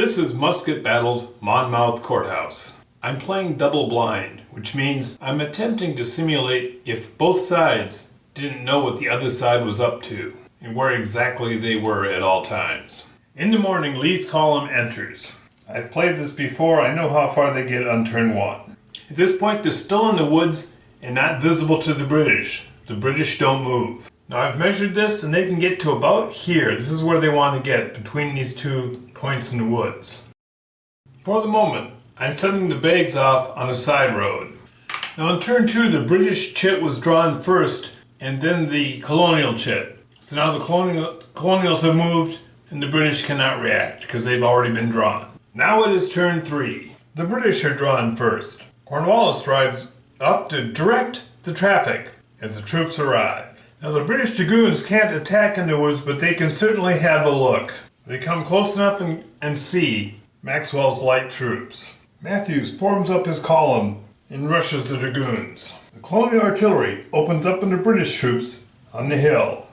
This is Musket Battles, Monmouth Courthouse. I'm playing double blind, which means I'm attempting to simulate if both sides didn't know what the other side was up to and where exactly they were at all times. In the morning, Lee's column enters. I've played this before, I know how far they get on turn 1. At this point, they're still in the woods and not visible to the British. The British don't move. Now I've measured this and they can get to about here. This is where they want to get, between these 2 points in the woods. For the moment, I'm turning the bags off on a side road. Now on turn 2, the British chit was drawn first and then the colonial chit. So now the colonials have moved and the British cannot react because they've already been drawn. Now it is turn 3. The British are drawn first. Cornwallis rides up to direct the traffic as the troops arrive. Now the British Dragoons can't attack in the woods, but they can certainly have a look. They come close enough and see Maxwell's light troops. Matthews forms up his column and rushes the Dragoons. The colonial artillery opens up on the British troops on the hill,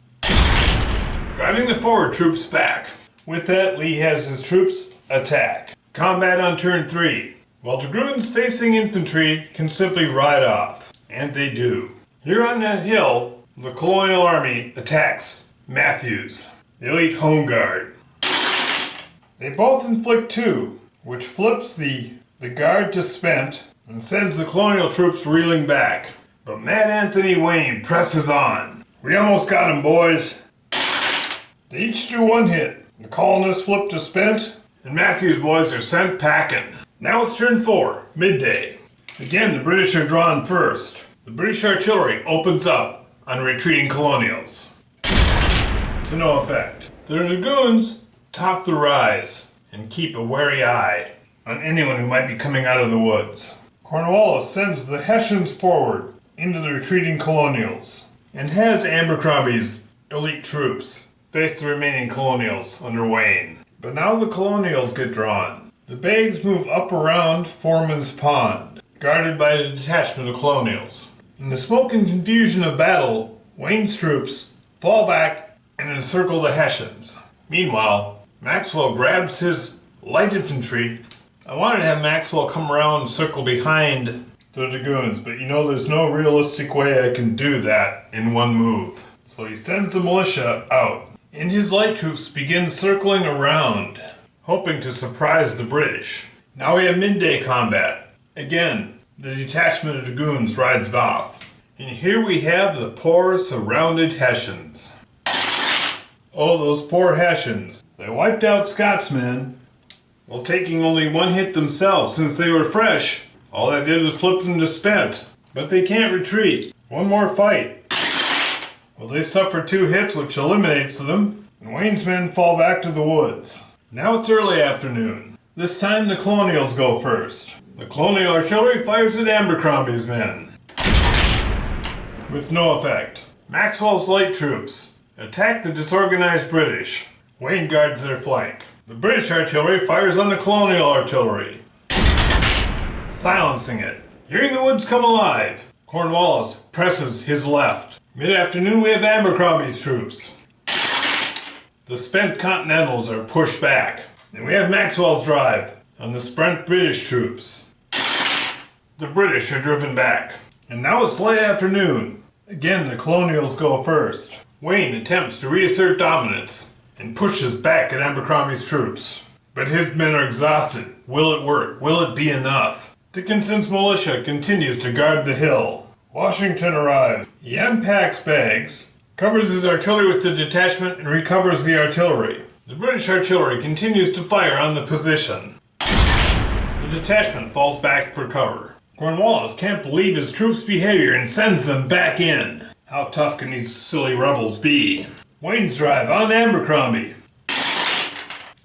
driving the forward troops back. With that, Lee has his troops attack. Combat on turn 3. While Dragoons facing infantry can simply ride off, and they do. Here on the hill, the colonial army attacks Matthews, the elite home guard. They both inflict 2, which flips the guard to spent and sends the colonial troops reeling back. But Mad Anthony Wayne presses on. We almost got him, boys. They each do 1 hit. The colonists flip to spent, and Matthews' boys are sent packing. Now it's turn 4, Midday. Again, the British are drawn first. The British artillery opens up on retreating colonials. To no effect. The Dragoons top the rise and keep a wary eye on anyone who might be coming out of the woods. Cornwallis sends the Hessians forward into the retreating colonials and has Abercrombie's elite troops face the remaining colonials under Wayne. But now the colonials get drawn. The Bags move up around Foreman's Pond, guarded by a detachment of colonials. In the smoke and confusion of battle, Wayne's troops fall back and encircle the Hessians. Meanwhile, Maxwell grabs his light infantry. I wanted to have Maxwell come around and circle behind the Dragoons, but there's no realistic way I can do that in one move. So he sends the militia out, and his light troops begin circling around, hoping to surprise the British. Now we have midday combat. Again, the detachment of Dragoons rides off. And here we have the poor surrounded Hessians. Oh, those poor Hessians. They wiped out Scotsmen while taking only 1 hit themselves. Since they were fresh, all that did was flip them to spent. But they can't retreat. 1 more fight. Well, they suffer 2 hits, which eliminates them, and Wayne's men fall back to the woods. Now it's early afternoon. This time the colonials go first. The colonial artillery fires at Abercrombie's men, with no effect. Maxwell's light troops attack the disorganized British. Wayne guards their flank. The British artillery fires on the colonial artillery, silencing it. Hearing the woods come alive, Cornwallis presses his left. Mid-afternoon, we have Abercrombie's troops. The spent Continentals are pushed back, and we have Maxwell's drive on the spent British troops. The British are driven back. And now it's late afternoon. Again, the colonials go first. Wayne attempts to reassert dominance and pushes back at Abercrombie's troops. But his men are exhausted. Will it work? Will it be enough? Dickinson's militia continues to guard the hill. Washington arrives. He unpacks bags, covers his artillery with the detachment, and recovers the artillery. The British artillery continues to fire on the position. The detachment falls back for cover. Cornwallis can't believe his troops' behavior and sends them back in. How tough can these silly rebels be? Wayne's drive on Abercrombie.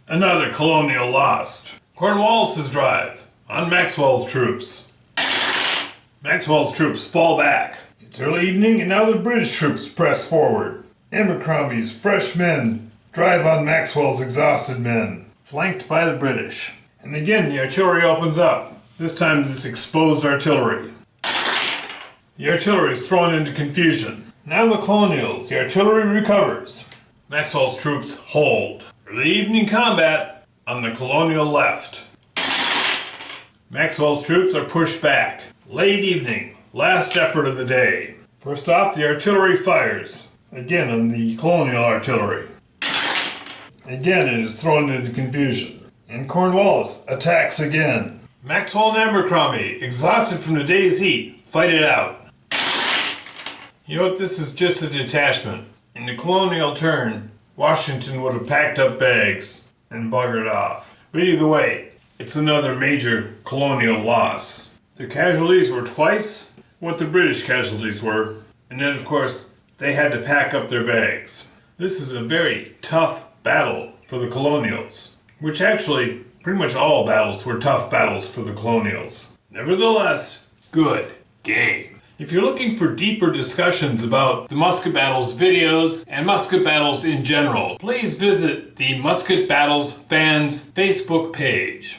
Another colonial lost. Cornwallis's drive on Maxwell's troops. Maxwell's troops fall back. It's early evening and now the British troops press forward. Abercrombie's fresh men drive on Maxwell's exhausted men, flanked by the British. And again the artillery opens up. This time it's exposed artillery. The artillery is thrown into confusion. Now the colonials, the artillery recovers. Maxwell's troops hold. Early evening combat. on the colonial left. Maxwell's troops are pushed back. Late evening, last effort of the day. First off, the artillery fires. Again on the colonial artillery. Again it is thrown into confusion. And Cornwallis attacks again. Maxwell and Abercrombie, exhausted from the day's heat, fight it out. You know what, this is just a detachment. In the colonial turn, Washington would have packed up bags and buggered off. But either way, it's another major colonial loss. Their casualties were twice what the British casualties were, and then of course they had to pack up their bags. This is a very tough battle for the colonials, which actually pretty much all battles were tough battles for the colonials. Nevertheless, good game. If you're looking for deeper discussions about the Musket Battles videos and Musket Battles in general, please visit the Musket Battles fans Facebook page.